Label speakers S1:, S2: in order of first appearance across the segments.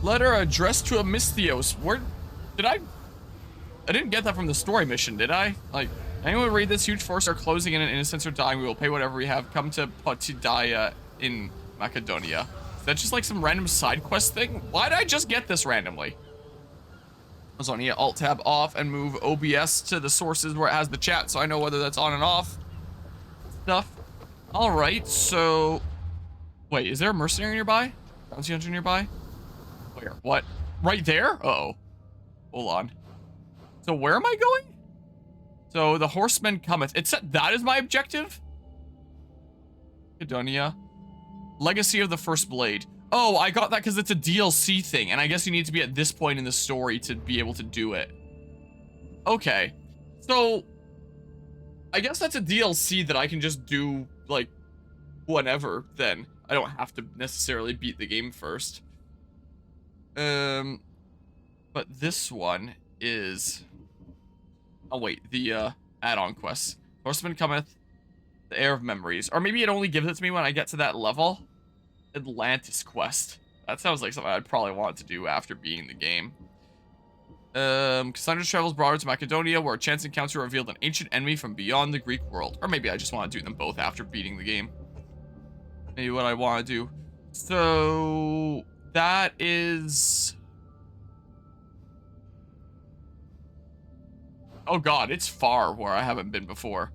S1: Letter addressed to Amistios. Where did I didn't get that from the story mission, did I? Like, anyone read this? Huge forces are closing in and innocents are dying. We will pay whatever we have. Come to Potidaya in Macedonia. Is that just like some random side quest thing? Why did I just get this randomly? I was on here, Alt tab off and move OBS to the sources where it has the chat so I know whether that's on and off. Stuff. Alright, so... Wait, is there a mercenary nearby? Bounty hunter nearby? Where? What? Right there? Uh-oh. Hold on. So where am I going? So the horseman cometh. It said that is my objective? Macedonia. Legacy of the First Blade. Oh, I got that because it's a DLC thing, and I guess you need to be at this point in the story to be able to do it. Okay. So, I guess that's a DLC that I can just do, like, whenever, then. I don't have to necessarily beat the game first. But this one is... Oh, wait, the, add-on quests. Horseman cometh, the Heir of Memories. Or maybe it only gives it to me when I get to that level. Atlantis quest. That sounds like something I'd probably want to do after beating the game. Cassandra travels broader to Macedonia, where a chance encounter revealed an ancient enemy from beyond the Greek world. Or maybe I just want to do them both after beating the game. Maybe what I want to do. So... That is... Oh god, it's far where I haven't been before.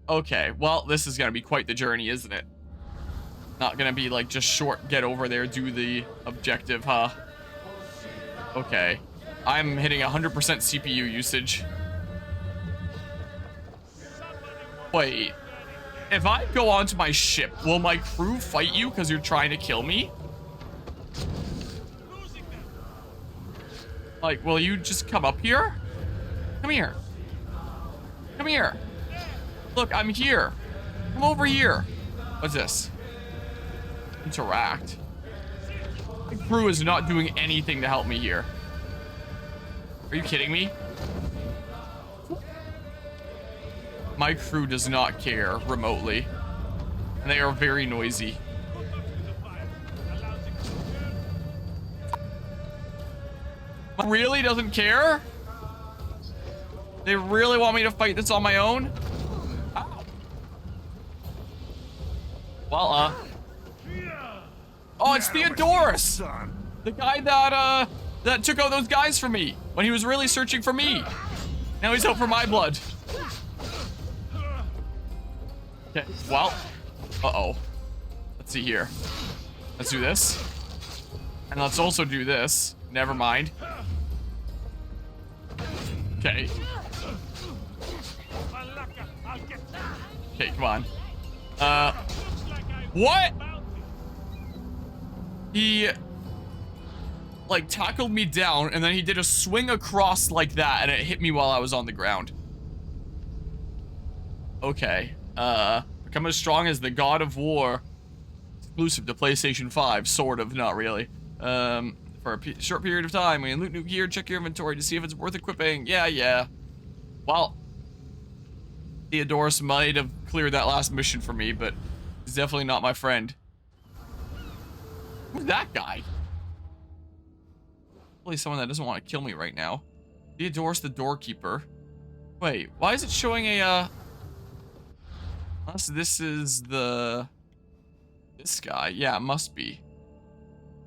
S1: Okay, well, this is gonna be quite the journey, isn't it? Not gonna be like just short, get over there, do the objective, huh? Okay. I'm hitting 100% CPU usage. Wait. If I go onto my ship, will my crew fight you because you're trying to kill me? Like, will you just come up here? Come here. Come here. Look, I'm here. Come over here. What's this? Interact. The crew is not doing anything to help me here. Are you kidding me? My crew does not care remotely. And they are very noisy. Really doesn't care? They really want me to fight this on my own? Ow. Well, oh, it's Theodorus! The guy that, that took out those guys for me when he was really searching for me. Now he's out for my blood. Okay, well, uh-oh. Let's see here. Let's do this. And let's also do this. Never mind. Okay. Okay, come on. What? He, like, tackled me down, and then he did a swing across like that, and it hit me while I was on the ground. Okay. Become as strong as the God of War. Exclusive to PlayStation 5, sort of, not really. For a short period of time, we can loot new gear, check your inventory to see if it's worth equipping. Yeah. Well, Theodorus might have cleared that last mission for me, but he's definitely not my friend. Who's that guy? Probably someone that doesn't want to kill me right now. Theodorus the doorkeeper. Wait, why is it showing a, unless this is the... This guy? Yeah, it must be.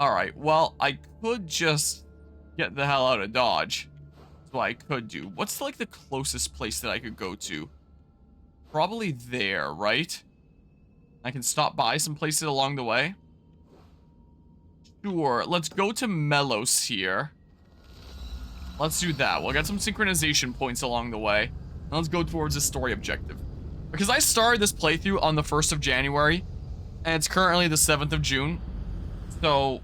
S1: Alright, well, I could just get the hell out of Dodge. That's what I could do. What's, like, the closest place that I could go to? Probably there, right? I can stop by some places along the way. Sure, let's go to Melos here. Let's do that. We'll get some synchronization points along the way. And let's go towards the story objective. Because I started this playthrough on the 1st of January, and it's currently the 7th of June. So,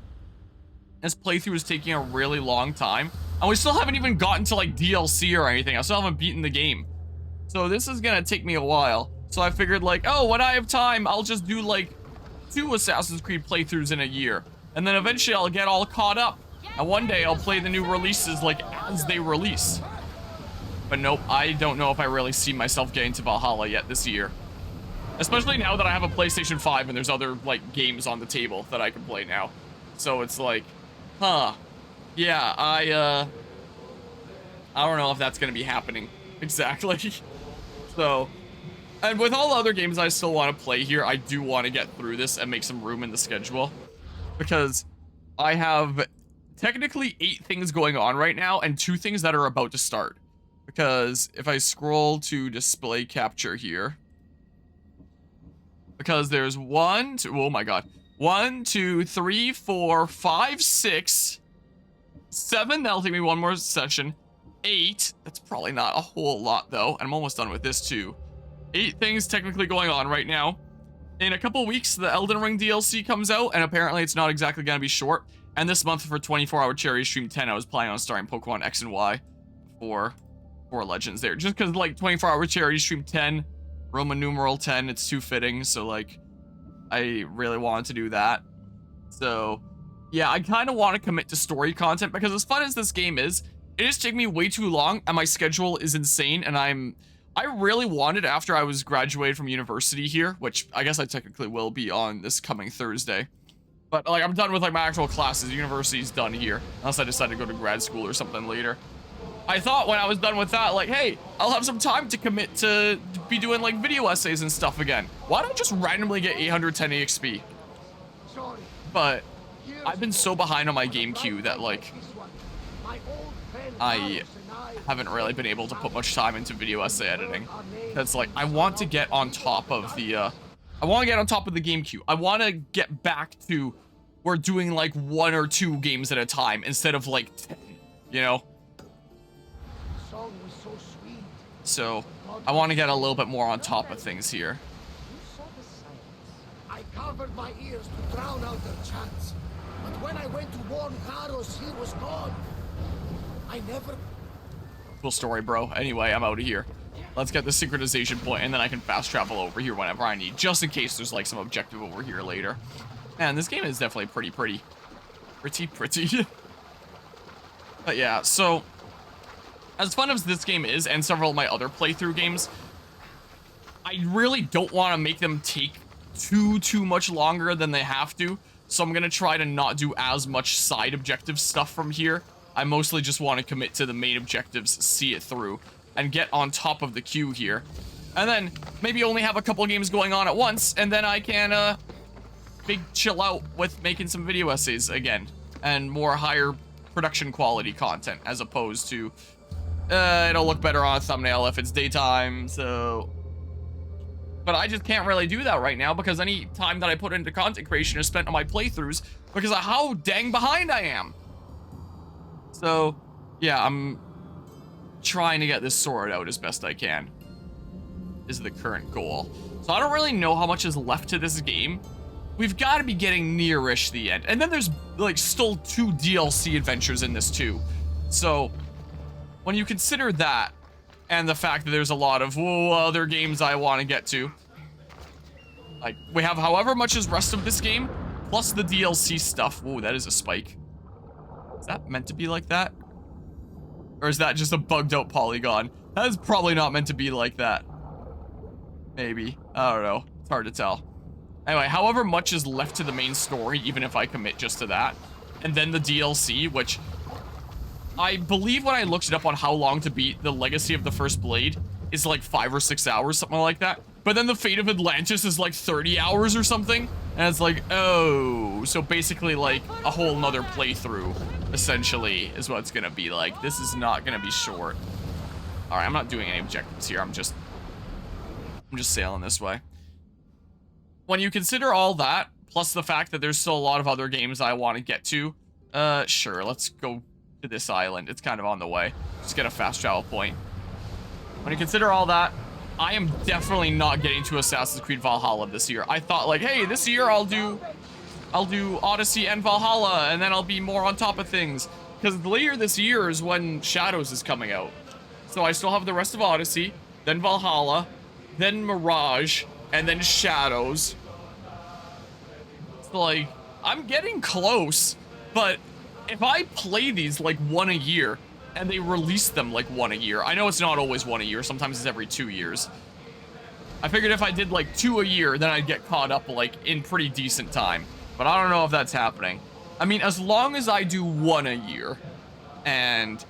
S1: this playthrough is taking a really long time. And we still haven't even gotten to, like, DLC or anything. I still haven't beaten the game. So this is gonna take me a while. So I figured, like, oh, when I have time, I'll just do, like, 2 Assassin's Creed playthroughs in a year. And then eventually I'll get all caught up. And one day I'll play the new releases, like, as they release. But nope, I don't know if I really see myself getting to Valhalla yet this year. Especially now that I have a PlayStation 5 and there's other, like, games on the table that I can play now. So it's like, Huh. Yeah, I don't know if that's gonna be happening exactly. So, and with all the other games I still want to play here, I do want to get through this and make some room in the schedule because I have technically 8 things going on right now and 2 things that are about to start. Because if I scroll to display capture here, because there's 1, 2, oh my god, 1, 2, 3, 4, 5, 6, 7. That'll take me one more session. 8. That's probably not a whole lot though. And I'm almost done with this too. 8 things technically going on right now. In a couple weeks, the Elden Ring DLC comes out, and apparently it's not exactly going to be short. And this month for 24-hour Cherry Stream 10, I was planning on starting Pokemon X and Y for Legends there. Just because, like, 24-hour Cherry Stream 10, Roman numeral 10, it's too fitting. So, like, I really wanted to do that. So, yeah, I kind of want to commit to story content because as fun as this game is, it is taking me way too long, and my schedule is insane, and I really wanted after I was graduated from university here, which I guess I technically will be on this coming Thursday. But like I'm done with like my actual classes, university's done here, unless I decide to go to grad school or something later. I thought when I was done with that, like, hey, I'll have some time to commit to be doing like video essays and stuff again. Why don't I just randomly get 810 EXP? But I've been so behind on my game queue that like I haven't really been able to put much time into video essay editing. That's like, I want to get on top of the, I want to get on top of the game queue. I want to get back to, we're doing like 1 or 2 games at a time instead of like 10, you know? So, I want to get a little bit more on top of things here.
S2: I covered my ears to drown out their chants. But when I went to warn Karos, he was gone. I never...
S1: Cool story, bro. Anyway, I'm out of here. Let's get the synchronization point, and then I can fast travel over here whenever I need, just in case there's like some objective over here later. Man, this game is definitely pretty. But yeah, so as fun as this game is, and several of my other playthrough games, I really don't want to make them take too much longer than they have to. So I'm gonna try to not do as much side objective stuff from here. I mostly just want to commit to the main objectives, see it through, and get on top of the queue here. And then maybe only have a couple games going on at once, and then I can big chill out with making some video essays again, and more higher production quality content, as opposed to it'll look better on a thumbnail if it's daytime, so... But I just can't really do that right now because any time that I put into content creation is spent on my playthroughs because of how dang behind I am. So, yeah, I'm trying to get this sorted out as best I can, is the current goal. So I don't really know how much is left to this game. We've got to be getting near-ish the end. And then there's, like, still 2 DLC adventures in this, too. So, when you consider that, and the fact that there's a lot of other games I want to get to, like, we have however much is rest of this game, plus the DLC stuff. Whoa, that is a spike. Is that meant to be like that? Or is that just a bugged out polygon? That is probably not meant to be like that. Maybe. I don't know. It's hard to tell. Anyway, however much is left to the main story, even if I commit just to that. And then the DLC, which... I believe when I looked it up on how long to beat the Legacy of the First Blade is like 5 or 6 hours, something like that. But then the Fate of Atlantis is like 30 hours or something. And it's like, oh, so basically like a whole nother playthrough, essentially, is what it's gonna be like. This is not gonna be short. All right, I'm not doing any objectives here. I'm just sailing this way. When you consider all that, plus the fact that there's still a lot of other games I want to get to, sure, let's go to this island. It's kind of on the way. Just get a fast travel point. When you consider all that, I am definitely not getting to Assassin's Creed Valhalla this year. I thought like, hey, this year I'll do Odyssey and Valhalla, and then I'll be more on top of things. Because later this year is when Shadows is coming out. So I still have the rest of Odyssey, then Valhalla, then Mirage, and then Shadows. It's like, I'm getting close, but if I play these like 1 a year, and they release them like 1 a year, I know it's not always 1 a year, sometimes it's every 2 years. I figured if I did like 2 a year, then I'd get caught up like in pretty decent time. But I don't know if that's happening. I mean, as long as I do one a year, and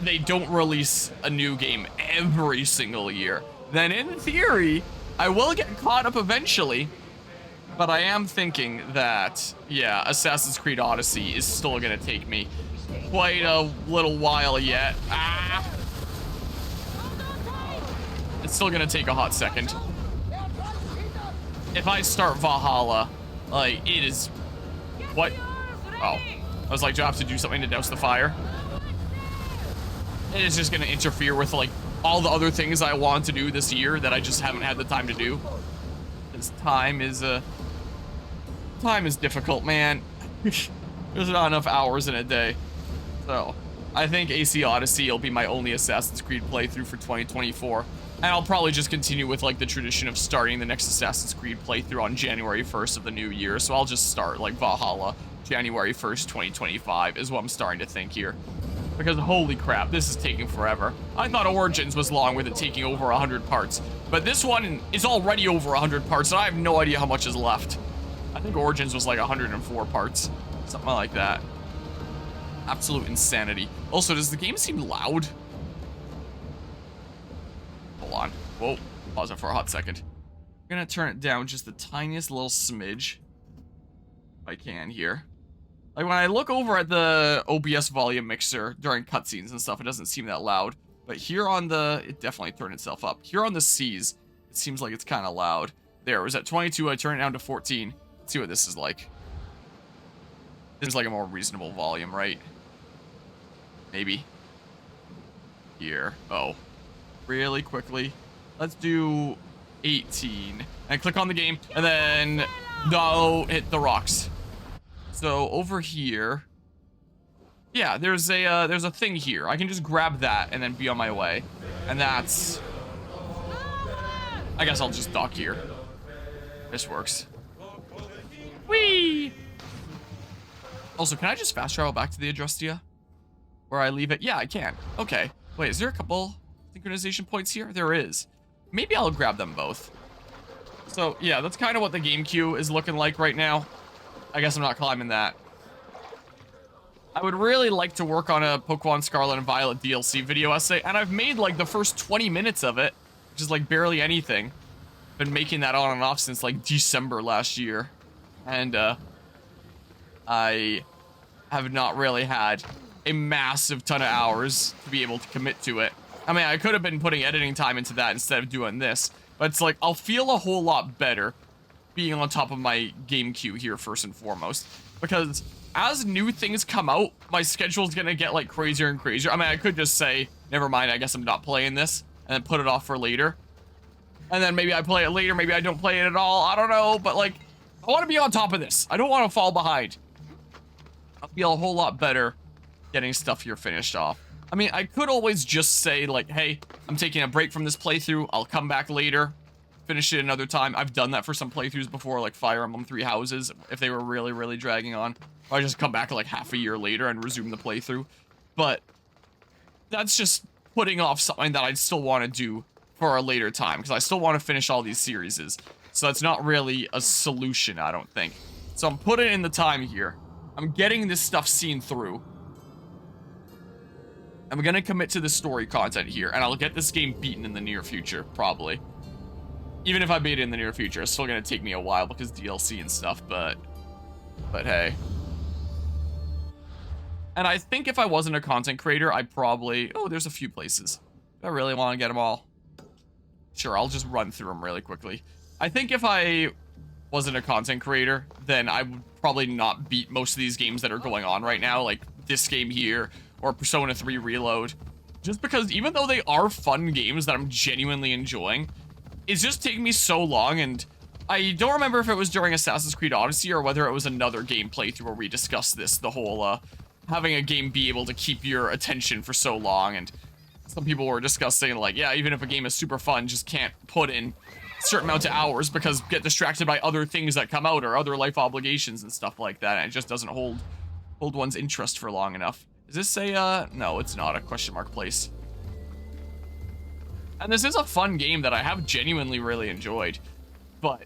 S1: they don't release a new game every single year, then in theory, I will get caught up eventually. But I am thinking that, yeah, Assassin's Creed Odyssey is still gonna take me quite a little while yet. Ah! It's still gonna take a hot second. If I start Valhalla, like, it is... What? Oh. I was like, do I have to do something to douse the fire? It is just gonna interfere with, like, all the other things I want to do this year that I just haven't had the time to do. Because time is difficult, man. There's not enough hours in a day. So, I think AC Odyssey will be my only Assassin's Creed playthrough for 2024. And I'll probably just continue with, like, the tradition of starting the next Assassin's Creed playthrough on January 1st of the new year. So I'll just start, like, Valhalla January 1st, 2025 is what I'm starting to think here. Because holy crap, this is taking forever. I thought Origins was long with it taking over 100 parts. But this one is already over 100 parts, and I have no idea how much is left. I think Origins was like 104 parts. Something like that. Absolute insanity. Also, does the game seem loud? Hold on. Whoa. Pause it for a hot second. I'm gonna turn it down just the tiniest little smidge. If I can here. Like when I look over at the OBS volume mixer during cutscenes and stuff, it doesn't seem that loud. But here on the... It definitely turned itself up. Here on the C's, it seems like it's kind of loud. There, it was at 22. I turned it down to 14. Let's see what this is like. This is like a more reasonable volume, right? Maybe. Here. Oh. Really quickly. Let's do 18. And click on the game. And then... No, hit the rocks. So over here... Yeah, there's a thing here. I can just grab that and then be on my way. And that's... I guess I'll just dock here. This works. Whee! Also, can I just fast travel back to the Adrestia? Where I leave it? Yeah, I can. Okay. Wait, is there a couple synchronization points here? There is. Maybe I'll grab them both. So, yeah, that's kind of what the game queue is looking like right now. I guess I'm not climbing that. I would really like to work on a Pokemon Scarlet and Violet DLC video essay, and I've made, like, the first 20 minutes of it, which is, like, barely anything. Been making that on and off since, like, December last year. And, I have not really had a massive ton of hours to be able to commit to it. I mean, I could have been putting editing time into that instead of doing this, but it's like, I'll feel a whole lot better being on top of my game queue here first and foremost, because as new things come out, my schedule's gonna get like crazier and crazier. I mean, I could just say, never mind, I guess I'm not playing this, and then put it off for later. And then maybe I play it later, maybe I don't play it at all, I don't know, but like, I want to be on top of this. I don't want to fall behind. I'll feel a whole lot better getting stuff here finished off. I mean, I could always just say, like, hey, I'm taking a break from this playthrough. I'll come back later, finish it another time. I've done that for some playthroughs before, like Fire Emblem Three Houses, if they were really, really dragging on. Or I just come back like half a year later and resume the playthrough. But that's just putting off something that I'd still want to do for a later time, because I still want to finish all these series. So that's not really a solution, I don't think. So I'm putting in the time here. I'm getting this stuff seen through. I'm gonna commit to the story content here, and I'll get this game beaten in the near future, probably. Even if I beat it in the near future, it's still gonna take me a while because DLC and stuff, but hey. And I think if I wasn't a content creator, I'd probably... Oh, there's a few places. Do I really want to get them all? Sure, I'll just run through them really quickly. I think if I wasn't a content creator, then I would probably not beat most of these games that are going on right now, like this game here, or Persona 3 Reload. Just because even though they are fun games that I'm genuinely enjoying, it's just taking me so long, and I don't remember if it was during Assassin's Creed Odyssey or whether it was another game playthrough where we discussed this, the whole, having a game be able to keep your attention for so long, and some people were discussing, like, yeah, even if a game is super fun, just can't put in certain amounts of hours because get distracted by other things that come out or other life obligations and stuff like that, and it just doesn't hold one's interest for long enough. Is this a, no, it's not a question mark place. And this is a fun game that I have genuinely really enjoyed, but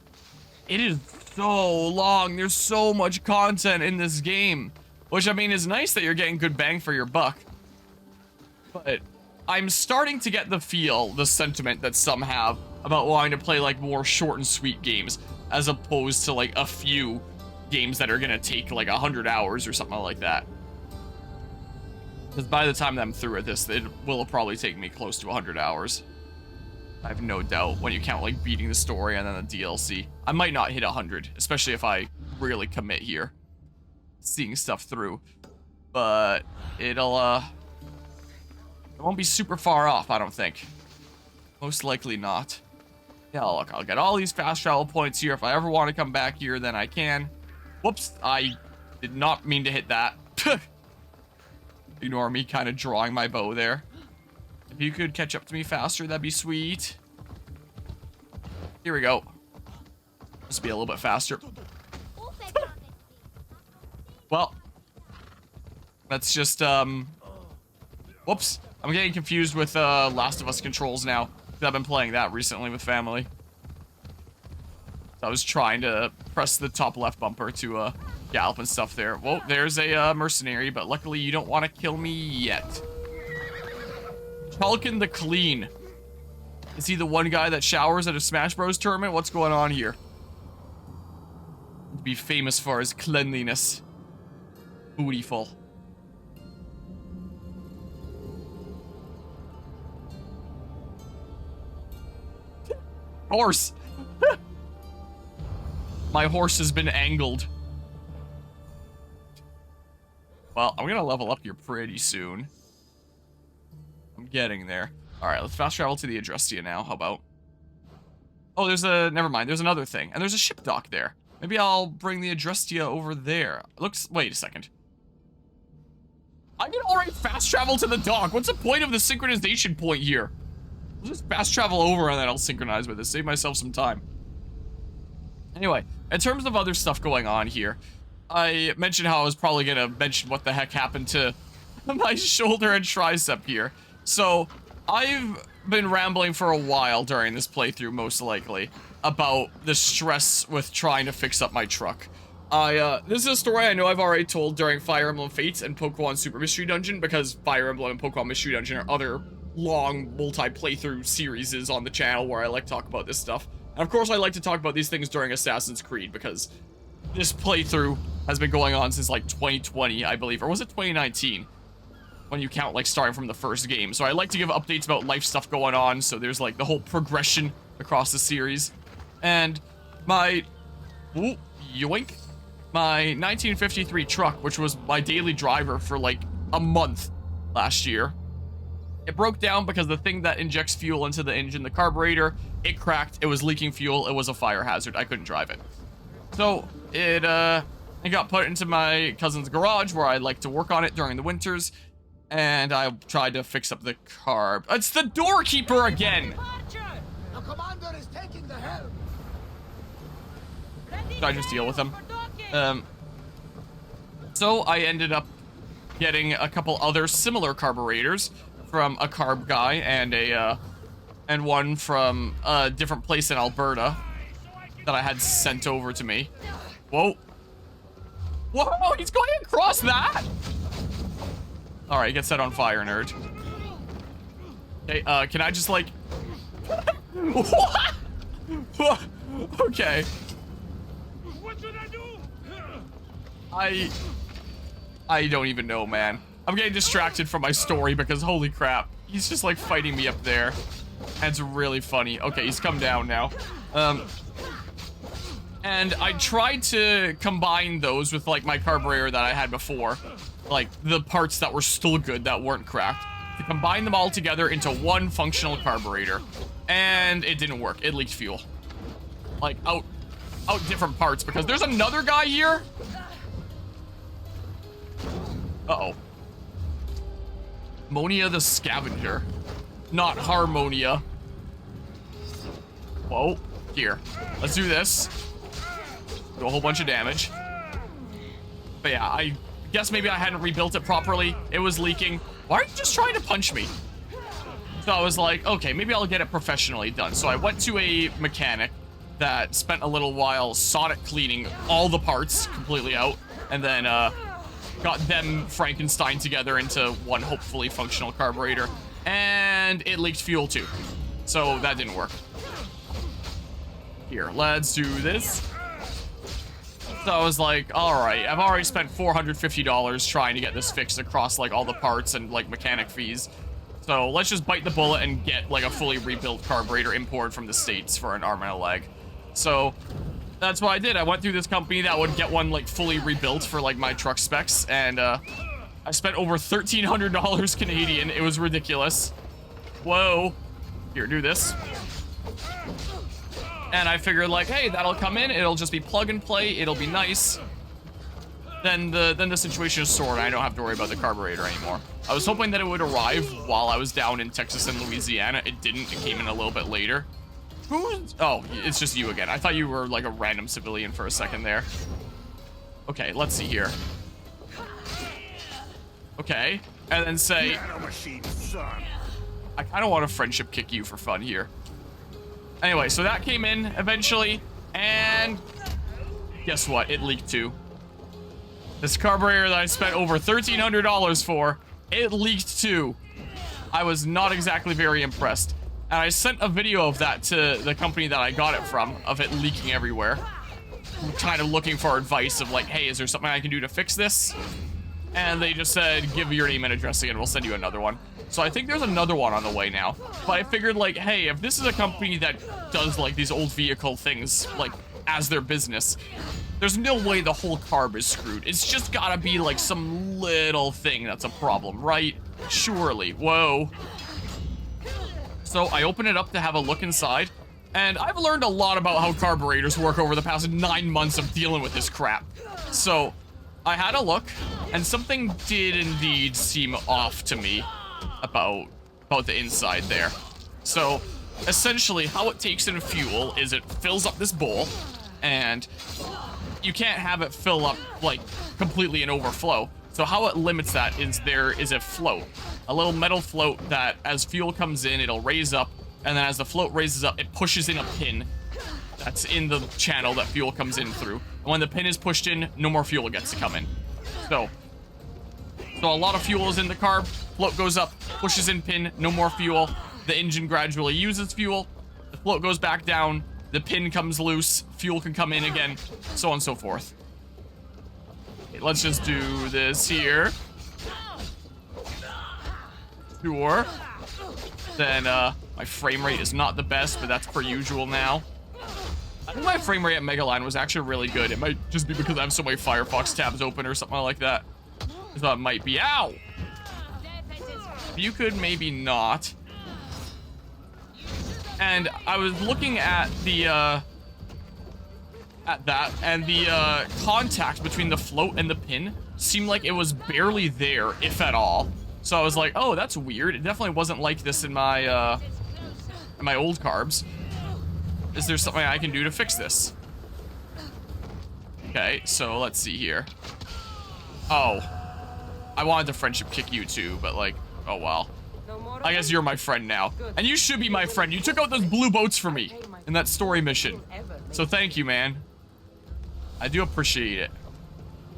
S1: It is so long. There's so much content in this game, which I mean is nice that you're getting good bang for your buck. But I'm starting to get the sentiment that some have about wanting to play like more short and sweet games as opposed to like a few games that are gonna take like 100 hours or something like that. Because by the time that I'm through with this, it will probably take me close to 100 hours. I have no doubt when you count like beating the story and then the DLC. I might not hit 100, especially if I really commit here. Seeing stuff through. But it won't be super far off, I don't think. Most likely not. Yeah, look, I'll get all these fast travel points here. If I ever want to come back here, then I can. Whoops, I did not mean to hit that. Ignore me kind of drawing my bow there. If you could catch up to me faster, that'd be sweet. Here we go. Just be a little bit faster. Well, that's just, whoops. I'm getting confused with Last of Us controls now. I've been playing that recently with family. So I was trying to press the top left bumper to gallop and stuff there. Whoa, there's a mercenary, but luckily you don't want to kill me yet. Falcon the Clean. Is he the one guy that showers at a Smash Bros tournament? What's going on here? To be famous for his cleanliness. Bootyful. Horse. My horse has been angled. Well, I'm gonna level up here pretty soon. I'm getting there. Alright, let's fast travel to the Adrestia now. How about? Oh, never mind, there's another thing. And there's a ship dock there. Maybe I'll bring the Adrestia over there. Wait a second. I can already fast travel to the dock. What's the point of the synchronization point here? I'll just fast travel over and then I'll synchronize with it. Save myself some time. Anyway, in terms of other stuff going on here, I mentioned how I was probably gonna mention what the heck happened to my shoulder and tricep here. So, I've been rambling for a while during this playthrough, most likely, about the stress with trying to fix up my truck. This is a story I know I've already told during Fire Emblem Fates and Pokemon Super Mystery Dungeon, because Fire Emblem and Pokemon Mystery Dungeon are other long multi-playthrough series on the channel where I like to talk about this stuff. And of course I like to talk about these things during Assassin's Creed, because this playthrough has been going on since like 2020, I believe, or was it 2019? When you count like starting from the first game. So I like to give updates about life stuff going on, so there's like the whole progression across the series. And my, yoink, my 1953 truck, which was my daily driver for like a month last year, it broke down because the thing that injects fuel into the engine, the carburetor, it cracked, it was leaking fuel, it was a fire hazard, I couldn't drive it. So it got put into my cousin's garage where I like to work on it during the winters, and I tried to fix up the carb. It's the doorkeeper again!
S2: The commander is taking the helm.
S1: Should I just deal with him? So I ended up getting a couple other similar carburetors from a carb guy and one from a different place in Alberta that I had sent over to me. Whoa. Whoa, he's going across that? Alright, get set on fire, nerd. Okay, can I just like... What? Okay.
S3: What should I do?
S1: I don't even know, man. I'm getting distracted from my story because holy crap. He's just like fighting me up there. And it's really funny. Okay, he's come down now. And I tried to combine those with like my carburetor that I had before. Like the parts that were still good that weren't cracked. To combine them all together into one functional carburetor. And it didn't work. It leaked fuel. Like out different parts because there's another guy here. Uh-oh. Monia the Scavenger. Not Harmonia. Whoa. Here. Let's do this. Do a whole bunch of damage. But yeah, I guess maybe I hadn't rebuilt it properly. It was leaking. Why are you just trying to punch me? So I was like, okay, maybe I'll get it professionally done. So I went to a mechanic that spent a little while sonic cleaning all the parts completely out, and then got them Frankenstein together into one hopefully functional carburetor, and it leaked fuel too. So that didn't work. Here, let's do this. So I was like, all right, I've already spent $450 trying to get this fixed across like all the parts and like mechanic fees. So let's just bite the bullet and get like a fully rebuilt carburetor imported from the States for an arm and a leg. So that's what I did. I went through this company that would get one like fully rebuilt for like my truck specs, and I spent over $1,300 Canadian. It was ridiculous. Whoa. Here, do this. And I figured like, hey, that'll come in, it'll just be plug and play, it'll be nice. Then the situation is sorted. I don't have to worry about the carburetor anymore. I was hoping that it would arrive while I was down in Texas and Louisiana. It didn't. It came in a little bit later. Who's... Oh, it's just you again. I thought you were like a random civilian for a second there. Okay, let's see here. Okay, and then say... I kind of want to friendship kick you for fun here. Anyway, so that came in eventually, and guess what? It leaked too. This carburetor that I spent over $1,300 for, it leaked too. I was not exactly very impressed. And I sent a video of that to the company that I got it from, of it leaking everywhere. I'm kind of looking for advice of like, hey, is there something I can do to fix this? And they just said, give your name and address again, we'll send you another one. So I think there's another one on the way now. But I figured like, hey, if this is a company that does like these old vehicle things, like as their business, there's no way the whole carb is screwed. It's just gotta be like some little thing that's a problem, right? Surely. Whoa. So I open it up to have a look inside, and I've learned a lot about how carburetors work over the past 9 months of dealing with this crap. So I had a look, and something did indeed seem off to me about the inside there. So essentially how it takes in fuel is it fills up this bowl, and you can't have it fill up like completely and overflow. So how it limits that is there is a float, a little metal float that as fuel comes in, it'll raise up, and then as the float raises up, it pushes in a pin that's in the channel that fuel comes in through. And when the pin is pushed in, no more fuel gets to come in. So a lot of fuel is in the carb, float goes up, pushes in pin, no more fuel. The engine gradually uses fuel, the float goes back down, the pin comes loose, fuel can come in again, so on and so forth. Okay, let's just do this here. Sure. Then, my frame rate is not the best, but that's per usual now. I think my frame rate at Megaline was actually really good. It might just be because I have so many Firefox tabs open or something like that. I thought it might be. Ow! If you could maybe not. And I was looking at the, at that, and the, contact between the float and the pin seemed like it was barely there, if at all. So I was like, oh, that's weird. It definitely wasn't like this in my old carbs. Is there something I can do to fix this? Okay, so let's see here. Oh. I wanted to friendship kick you too, but like, oh well. I guess you're my friend now. And you should be my friend. You took out those blue boats for me in that story mission. So thank you, man. I do appreciate it.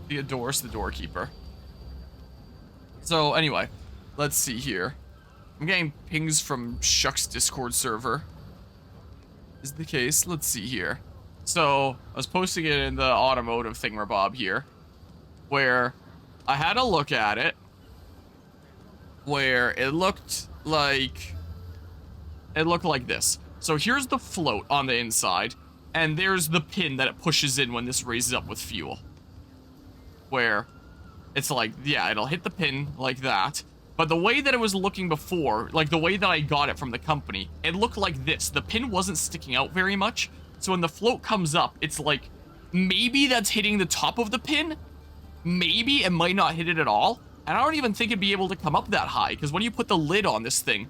S1: Theodorus, the doorkeeper. So anyway, let's see here. I'm getting pings from Shuck's Discord server. Is the case? Let's see here. So I was posting it in the automotive thingamabob here, where I had a look at it, where it looked like this. So here's the float on the inside, and there's the pin that it pushes in when this raises up with fuel. Where it's like, yeah, it'll hit the pin like that. But the way that it was looking before, like the way that I got it from the company, it looked like this. The pin wasn't sticking out very much. So when the float comes up, it's like, maybe that's hitting the top of the pin. Maybe it might not hit it at all. And I don't even think it'd be able to come up that high, because when you put the lid on this thing,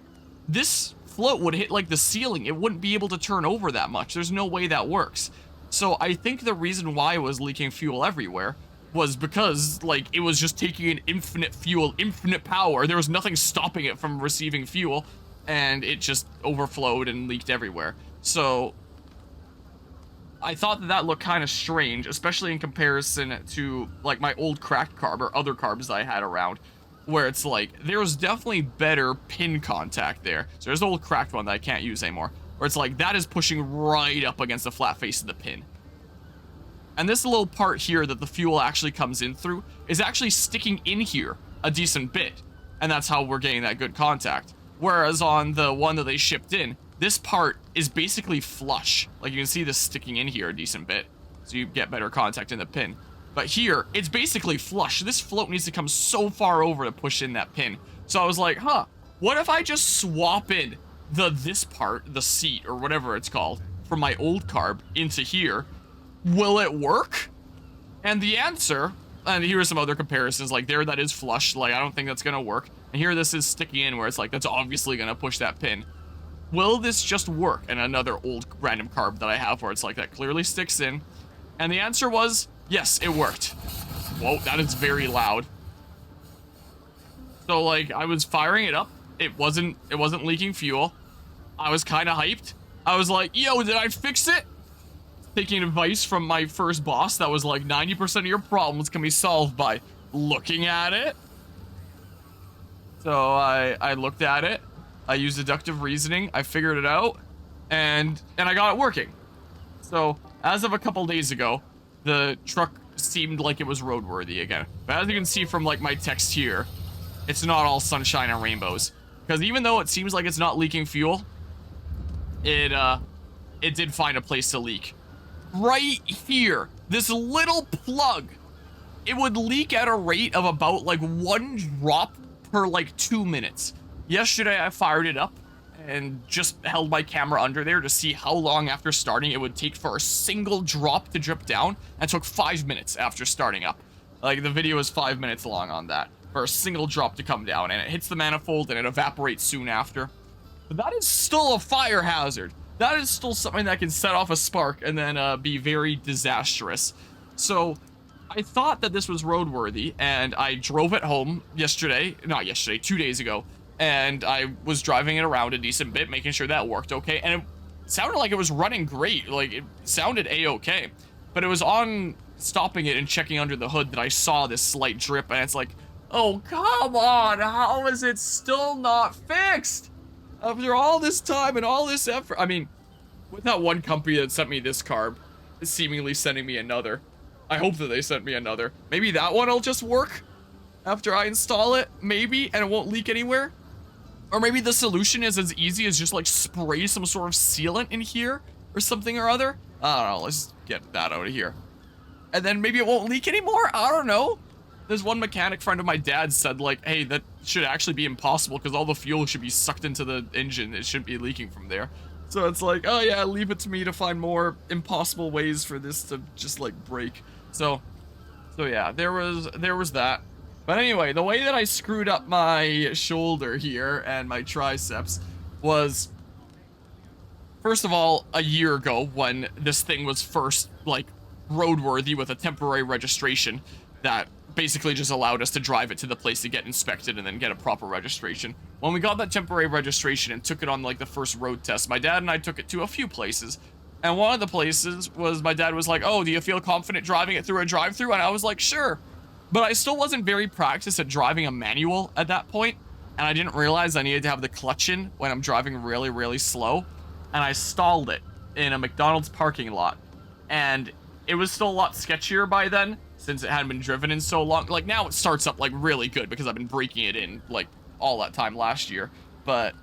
S1: this float would hit like the ceiling. It wouldn't be able to turn over that much. There's no way that works. So I think the reason why it was leaking fuel everywhere was because, like, it was just taking an infinite fuel, infinite power. There was nothing stopping it from receiving fuel, and it just overflowed and leaked everywhere. So I thought that that looked kind of strange, especially in comparison to like my old cracked carb or other carbs I had around, where it's like there's definitely better pin contact there. So there's the old cracked one that I can't use anymore, where it's like that is pushing right up against the flat face of the pin. And this little part here that the fuel actually comes in through is actually sticking in here a decent bit, and that's how we're getting that good contact. Whereas on the one that they shipped in, this part is basically flush. Like you can see this sticking in here a decent bit, so you get better contact in the pin. But here, it's basically flush. This float needs to come so far over to push in that pin. So I was like, huh, what if I just swap in this part, the seat or whatever it's called, from my old carb into here? Will it work? And the answer, and here are some other comparisons, like there that is flush, like I don't think that's gonna work. And here this is sticking in where it's like, that's obviously gonna push that pin. Will this just work? And another old random carb that I have where it's like that clearly sticks in. And the answer was, yes, it worked. Whoa, that is very loud. So like I was firing it up. It wasn't leaking fuel. I was kind of hyped. I was like, yo, did I fix it? Taking advice from my first boss that was like 90% of your problems can be solved by looking at it. So I looked at it. I used deductive reasoning. I figured it out, and I got it working. So as of a couple days ago, the truck seemed like it was roadworthy again. But as you can see from like my text here, it's not all sunshine and rainbows. Because even though it seems like it's not leaking fuel, it did find a place to leak. Right here, this little plug, it would leak at a rate of about like 1 drop per like 2 minutes. Yesterday I fired it up and just held my camera under there to see how long after starting it would take for a single drop to drip down, and it took 5 minutes after starting up. Like the video is 5 minutes long on that for a single drop to come down, and it hits the manifold and it evaporates soon after. But that is still a fire hazard. That is still something that can set off a spark and then be very disastrous. So I thought that this was roadworthy, and I drove it home yesterday, not yesterday, 2 days ago, and I was driving it around a decent bit, making sure that worked okay, and it sounded like it was running great. Like, it sounded a-okay, but it was on stopping it and checking under the hood that I saw this slight drip, and it's like, oh, come on, how is it still not fixed? After all this time and all this effort. I mean, with that one company that sent me this carb, seemingly sending me another. I hope that they sent me another. Maybe that one will just work after I install it, maybe, and it won't leak anywhere. Or maybe the solution is as easy as just like spray some sort of sealant in here or something or other. I don't know, let's get that out of here. And then maybe it won't leak anymore? I don't know. There's one mechanic friend of my dad's said like, hey, that should actually be impossible because all the fuel should be sucked into the engine. It shouldn't be leaking from there. So it's like, oh yeah, leave it to me to find more impossible ways for this to just like break. So yeah, there was that. But anyway, the way that I screwed up my shoulder here and my triceps was, first of all, a year ago when this thing was first like roadworthy with a temporary registration that basically just allowed us to drive it to the place to get inspected and then get a proper registration. When we got that temporary registration and took it on like the first road test, my dad and I took it to a few places. And one of the places was, my dad was like, oh, do you feel confident driving it through a drive-thru? And I was like, sure. But I still wasn't very practiced at driving a manual at that point, and I didn't realize I needed to have the clutch in when I'm driving really, really slow. And I stalled it in a McDonald's parking lot. And it was still a lot sketchier by then, since it hadn't been driven in so long. Like, now it starts up, like, really good because I've been breaking it in, like, all that time last year. But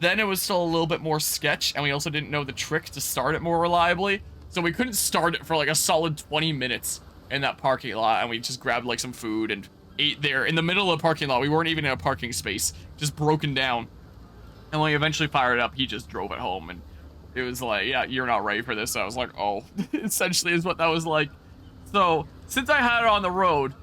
S1: then it was still a little bit more sketch, and we also didn't know the trick to start it more reliably. So we couldn't start it for, like, a solid 20 minutes in that parking lot, and we just grabbed, like, some food and ate there in the middle of the parking lot. We weren't even in a parking space, just broken down. And when we eventually fired it up, he just drove it home, and it was like, yeah, you're not ready for this. So I was like, oh, essentially is what that was like. So since I had it on the road,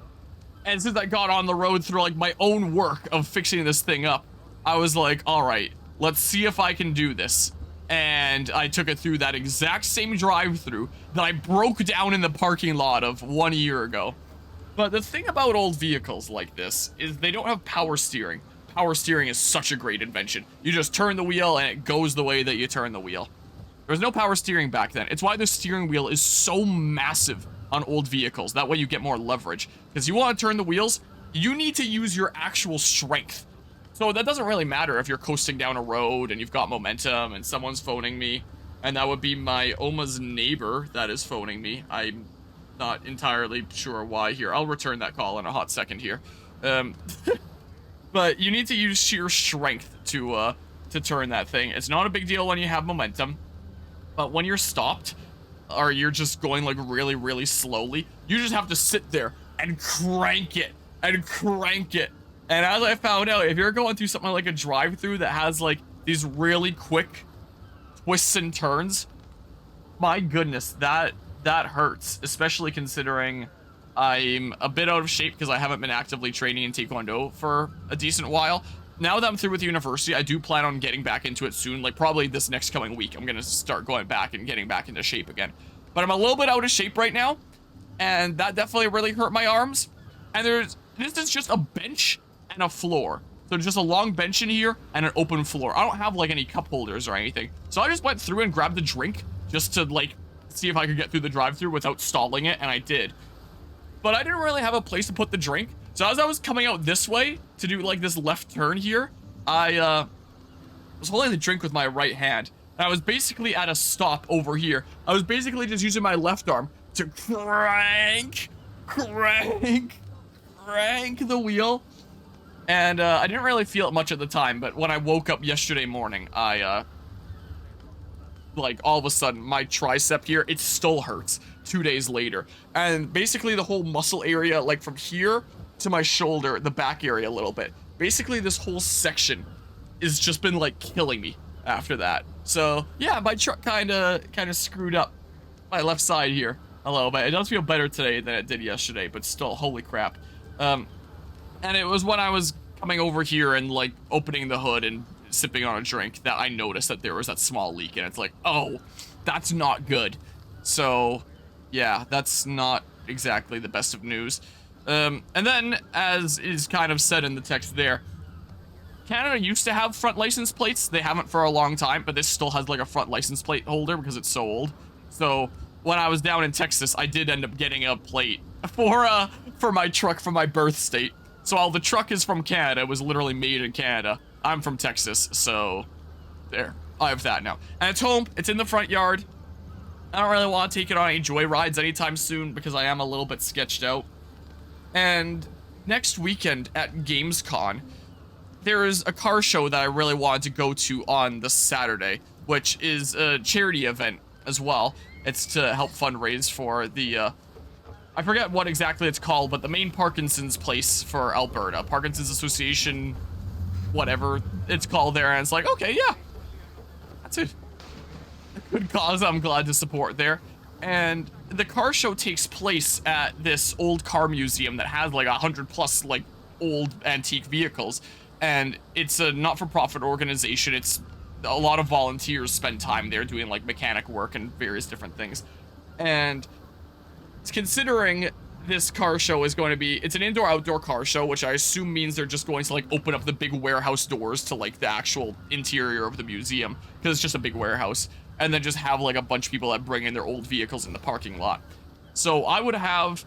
S1: and since I got on the road through like my own work of fixing this thing up, I was like, all right, let's see if I can do this. And I took it through that exact same drive-through that I broke down in the parking lot of 1 year ago. But the thing about old vehicles like this is they don't have power steering. Power steering is such a great invention. You just turn the wheel and it goes the way that you turn the wheel. There was no power steering back then. It's why the steering wheel is so massive on old vehicles. That way you get more leverage. Because you want to turn the wheels, you need to use your actual strength. So that doesn't really matter if you're coasting down a road and you've got momentum and someone's phoning me. And that would be my Oma's neighbor that is phoning me. I'm not entirely sure why here. I'll return that call in a hot second here. But you need to use sheer strength to turn that thing. It's not a big deal when you have momentum. But when you're stopped, or you're just going like really, really slowly, you just have to sit there and crank it, and crank it. And as I found out, if you're going through something like a drive-through that has like these really quick twists and turns, my goodness, that hurts, especially considering I'm a bit out of shape because I haven't been actively training in Taekwondo for a decent while. Now that I'm through with university, I do plan on getting back into it soon, like probably this next coming week. I'm gonna start going back and getting back into shape again. But I'm a little bit out of shape right now, and that definitely really hurt my arms. And this is just a bench and a floor. So just a long bench in here and an open floor. I don't have like any cup holders or anything. So I just went through and grabbed a drink just to like see if I could get through the drive-thru without stalling it, and I did. But I didn't really have a place to put the drink. So as I was coming out this way to do like this left turn here, I was holding the drink with my right hand. And I was basically at a stop over here. I was basically just using my left arm to crank the wheel. And I didn't really feel it much at the time, but when I woke up yesterday morning, I like all of a sudden my tricep here, it still hurts 2 days later. And basically the whole muscle area, like from here to my shoulder, the back area a little bit, basically this whole section has just been like killing me after that. So yeah, my truck kind of screwed up my left side here a little bit. It does feel better today than it did yesterday, but still, holy crap. And it was when I was coming over here and like opening the hood and sipping on a drink that I noticed that there was that small leak, and it's like, oh, that's not good. So yeah, that's not exactly the best of news. And then, as is kind of said in the text there, Canada used to have front license plates. They haven't for a long time, but this still has like a front license plate holder because it's so old. So when I was down in Texas, I did end up getting a plate for my truck from my birth state. So while the truck is from Canada, it was literally made in Canada, I'm from Texas, so there, I have that now. And it's home, it's in the front yard. I don't really want to take it on any joyrides anytime soon because I am a little bit sketched out. And next weekend at Gamescom, there is a car show that I really wanted to go to on the Saturday, which is a charity event as well. It's to help fundraise for the, I forget what exactly it's called, but the main Parkinson's place for Alberta. Parkinson's Association, whatever it's called there. And it's like, okay, yeah, that's it. A good cause I'm glad to support there. And the car show takes place at this old car museum that has like 100+ like old antique vehicles. And it's a not-for-profit organization. It's a lot of volunteers spend time there doing like mechanic work and various different things. And considering this car show is going to be, it's an indoor-outdoor car show, which I assume means they're just going to like open up the big warehouse doors to like the actual interior of the museum, because it's just a big warehouse, and then just have like a bunch of people that bring in their old vehicles in the parking lot. So I would have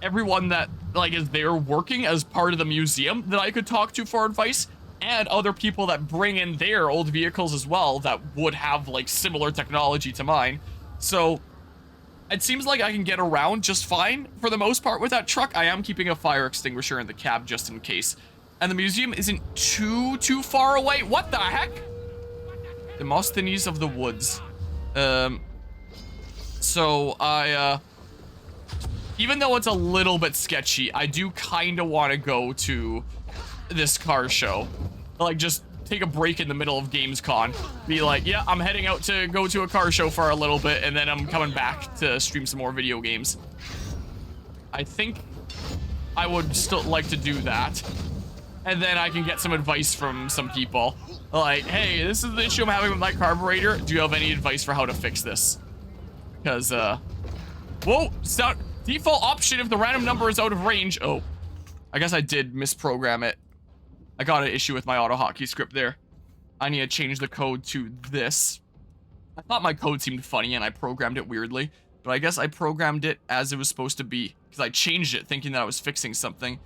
S1: everyone that like is there working as part of the museum that I could talk to for advice, and other people that bring in their old vehicles as well that would have like similar technology to mine. So it seems like I can get around just fine for the most part with that truck. I am keeping a fire extinguisher in the cab just in case. And the museum isn't too far away. What the heck? Demosthenes of the Woods. So I, even though it's a little bit sketchy, I do kind of want to go to this car show. Like, just take a break in the middle of Gamescom. Be like, yeah, I'm heading out to go to a car show for a little bit, and then I'm coming back to stream some more video games. I think I would still like to do that. And then I can get some advice from some people. Like, hey, this is the issue I'm having with my carburetor. Do you have any advice for how to fix this? Because, whoa, start default option if the random number is out of range. Oh, I guess I did misprogram it. I got an issue with my auto hotkey script there. I need to change the code to this. I thought my code seemed funny and I programmed it weirdly, but I guess I programmed it as it was supposed to be because I changed it thinking that I was fixing something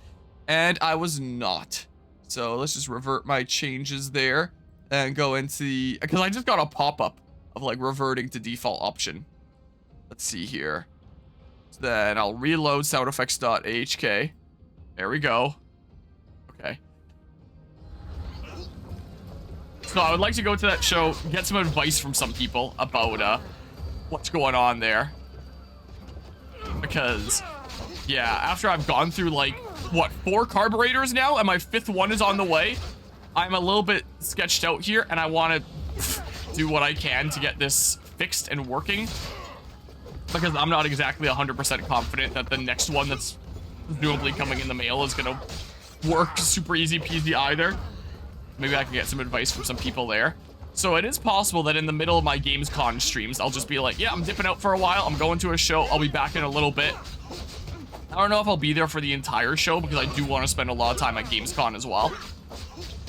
S1: and I was not. So let's just revert my changes there and go into the, because I just got a pop-up of like reverting to default option. Let's see here. So then I'll reload soundeffects.ahk. There we go. Okay. So I would like to go to that show, get some advice from some people about what's going on there. Because, yeah, after I've gone through like, what, 4 carburetors now, and my 5th one is on the way, I'm a little bit sketched out here, and I want to do what I can to get this fixed and working. Because I'm not exactly 100% confident that the next one that's presumably coming in the mail is going to work super easy peasy either. Maybe I can get some advice from some people there. So it is possible that in the middle of my Gamescom streams, I'll just be like, yeah, I'm dipping out for a while. I'm going to a show. I'll be back in a little bit. I don't know if I'll be there for the entire show because I do want to spend a lot of time at Gamescom as well.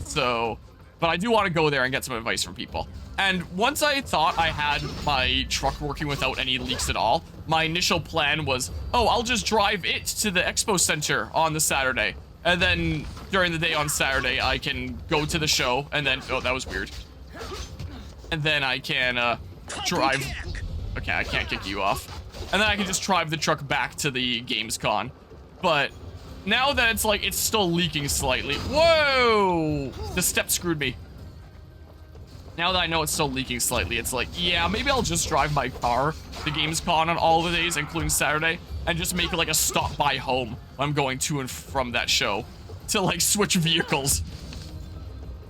S1: So, but I do want to go there and get some advice from people. And once I thought I had my truck working without any leaks at all, my initial plan was, oh, I'll just drive it to the expo center on the Saturday. And then during the day on Saturday, I can go to the show and then, oh, that was weird. And then I can drive. Okay, I can't kick you off. And then I can just drive the truck back to the Gamescom. But now that it's like, it's still leaking slightly. Whoa! The step screwed me. Now that I know it's still leaking slightly, it's like, yeah, maybe I'll just drive my car to Gamescom on all the days, including Saturday, and just make it like a stop by home when I'm going to and from that show to like switch vehicles.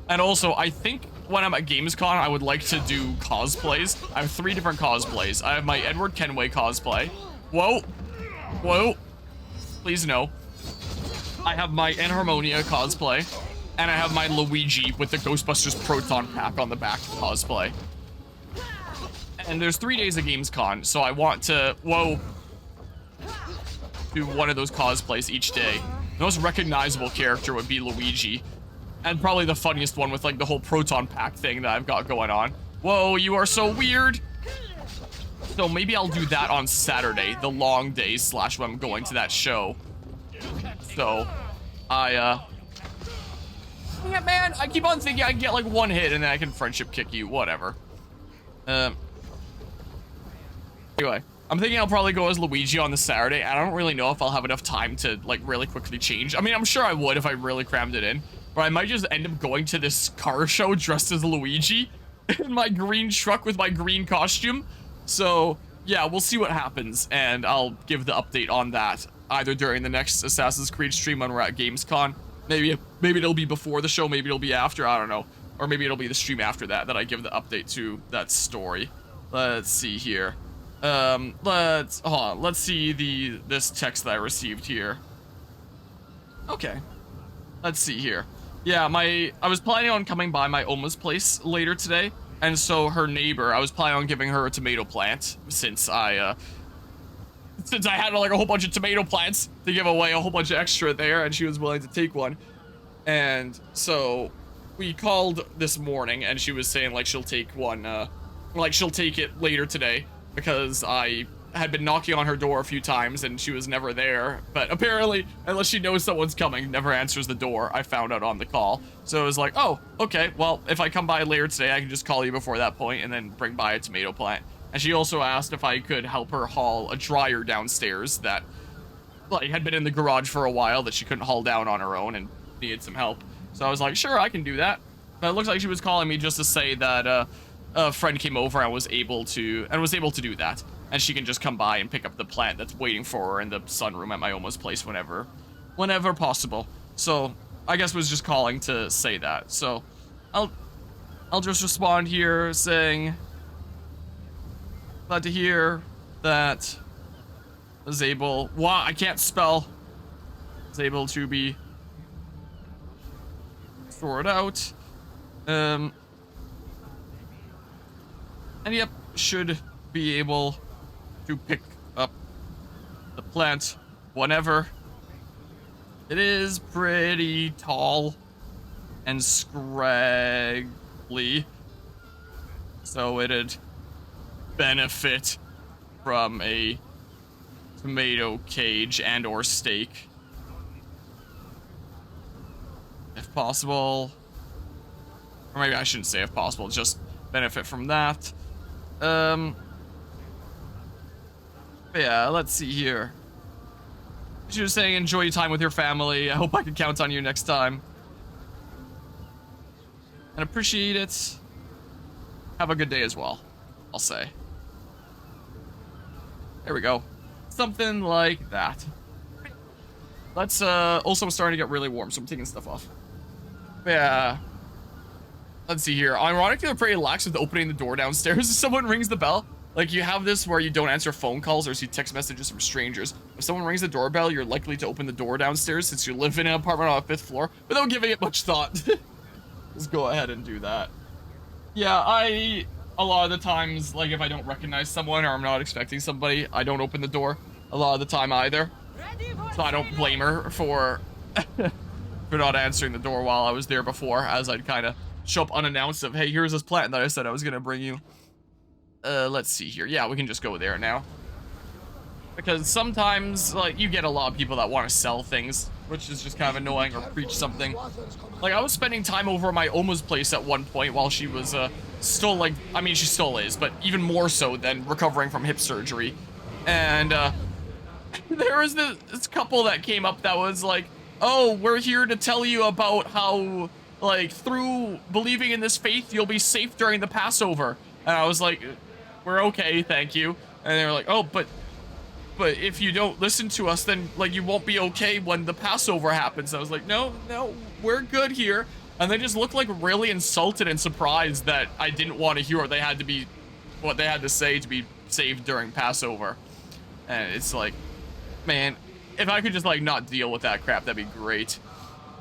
S1: And also, I think when I'm at Gamescom, I would like to do cosplays. I have 3 different cosplays. I have my Edward Kenway cosplay. Whoa. Whoa. Please no. I have my Enharmonia cosplay. And I have my Luigi with the Ghostbusters Proton Pack on the back cosplay. And there's 3 days of Gamescom, so I want to, do one of those cosplays each day. The most recognizable character would be Luigi. And probably the funniest one with like the whole Proton Pack thing that I've got going on. Whoa, you are so weird. So maybe I'll do that on Saturday, the long day / when I'm going to that show. So, yeah, man, I keep on thinking I can get like 1 hit and then I can friendship kick you, whatever. Anyway, I'm thinking I'll probably go as Luigi on the Saturday. I don't really know if I'll have enough time to like really quickly change. I mean, I'm sure I would if I really crammed it in. But I might just end up going to this car show dressed as Luigi in my green truck with my green costume. So, yeah, we'll see what happens, and I'll give the update on that either during the next Assassin's Creed stream when we're at Gamescom. Maybe it'll be before the show, maybe it'll be after, I don't know. Or maybe it'll be the stream after that I give the update to that story. Let's see here. Let's see this text that I received here. Okay. Let's see here. Yeah, I was planning on coming by my Oma's place later today, and so her neighbor, I was planning on giving her a tomato plant since I had like a whole bunch of tomato plants to give away, a whole bunch of extra there, and she was willing to take one. And so we called this morning, and she was saying like she'll take one, like she'll take it later today because I had been knocking on her door a few times and she was never there, but apparently, unless she knows someone's coming, never answers the door. I found out on the call. So it was like, oh, okay, well, if I come by later today, I can just call you before that point and then bring by a tomato plant. And she also asked if I could help her haul a dryer downstairs that like had been in the garage for a while that she couldn't haul down on her own and needed some help. So I was like, sure, I can do that. But it looks like she was calling me just to say that a friend came over and was able to do that. And she can just come by and pick up the plant that's waiting for her in the sunroom at my Oma's place whenever possible. So I guess was just calling to say that. So I'll just respond here saying, glad to hear that was able, wow, I can't spell, was able to be sorted out. And yep, should be able to pick up the plant whenever. It is pretty tall and scraggly, so it'd benefit from a tomato cage and or steak. If possible. Or maybe I shouldn't say if possible, just benefit from that. Yeah, let's see here. She was saying enjoy your time with your family. I hope I can count on you next time. And appreciate it. Have a good day as well, I'll say. There we go. Something like that. Let's, also I'm starting to get really warm, so I'm taking stuff off. Yeah. Let's see here. Ironically, they're pretty lax with opening the door downstairs if someone rings the bell. Like, you have this where you don't answer phone calls or see text messages from strangers. If someone rings the doorbell, you're likely to open the door downstairs since you live in an apartment on a 5th floor without giving it much thought. Just go ahead and do that. Yeah, a lot of the times, like, if I don't recognize someone or I'm not expecting somebody, I don't open the door a lot of the time either. So I don't blame her for for not answering the door while I was there before, as I'd kind of show up unannounced of, hey, here's this plant that I said I was gonna bring you. Let's see here. Yeah, we can just go there now. Because sometimes, like, you get a lot of people that want to sell things, which is just kind of annoying, or preach something. Like, I was spending time over at my Oma's place at one point while she was, still, like, I mean, she still is, but even more so than recovering from hip surgery. And, there was this couple that came up that was like, oh, we're here to tell you about how, like, through believing in this faith, you'll be safe during the Passover. And I was like, we're okay, thank you. And they were like, oh, but if you don't listen to us, then, like, you won't be okay when the Passover happens. I was like, no, we're good here. And they just looked like really insulted and surprised that I didn't want to hear what they had to say to be saved during Passover. And it's like, man, if I could just, like, not deal with that crap, that'd be great.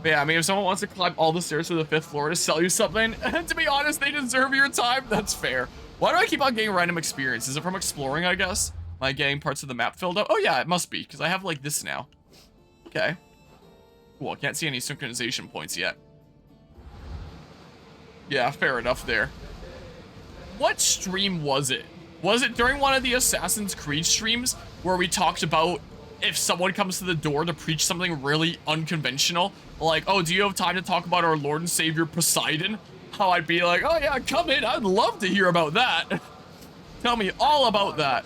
S1: But yeah, I mean, if someone wants to climb all the stairs to the 5th floor to sell you something, to be honest, they deserve your time. That's fair. Why do I keep on getting random experience? Is it from exploring, I guess? Am I getting parts of the map filled up? Oh yeah, it must be, because I have, like, this now. Okay. Cool, I can't see any synchronization points yet. Yeah, fair enough there. What stream was it? Was it during one of the Assassin's Creed streams where we talked about if someone comes to the door to preach something really unconventional? Like, oh, do you have time to talk about our Lord and Savior Poseidon? How I'd be like, oh yeah, come in, I'd love to hear about that. Tell me all about that.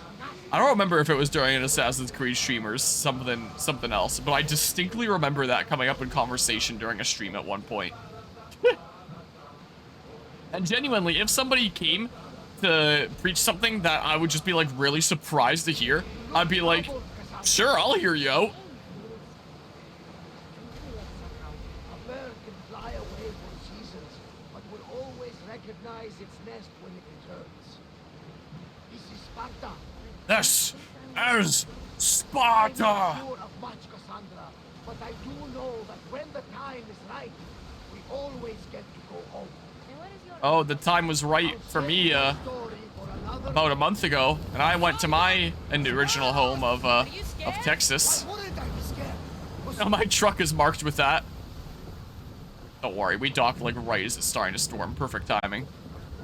S1: I don't remember if it was during an Assassin's Creed stream or something else, but I distinctly remember that coming up in conversation during a stream at one point. And genuinely, if somebody came to preach something that I would just be, like, really surprised to hear, I'd be like, sure, I'll hear you out.
S2: A bird can fly away for seasons, but will always recognize its nest when it returns. This is Sparta.
S1: This is Sparta!
S2: I'm not sure of much, Cassandra, but I do know that when the time is right, we always get to go home.
S1: Oh, the time was right for me, about a month ago, and I went to my original home of Texas. Now my truck is marked with that. Don't worry, we docked, like, right as it's starting to storm. Perfect timing.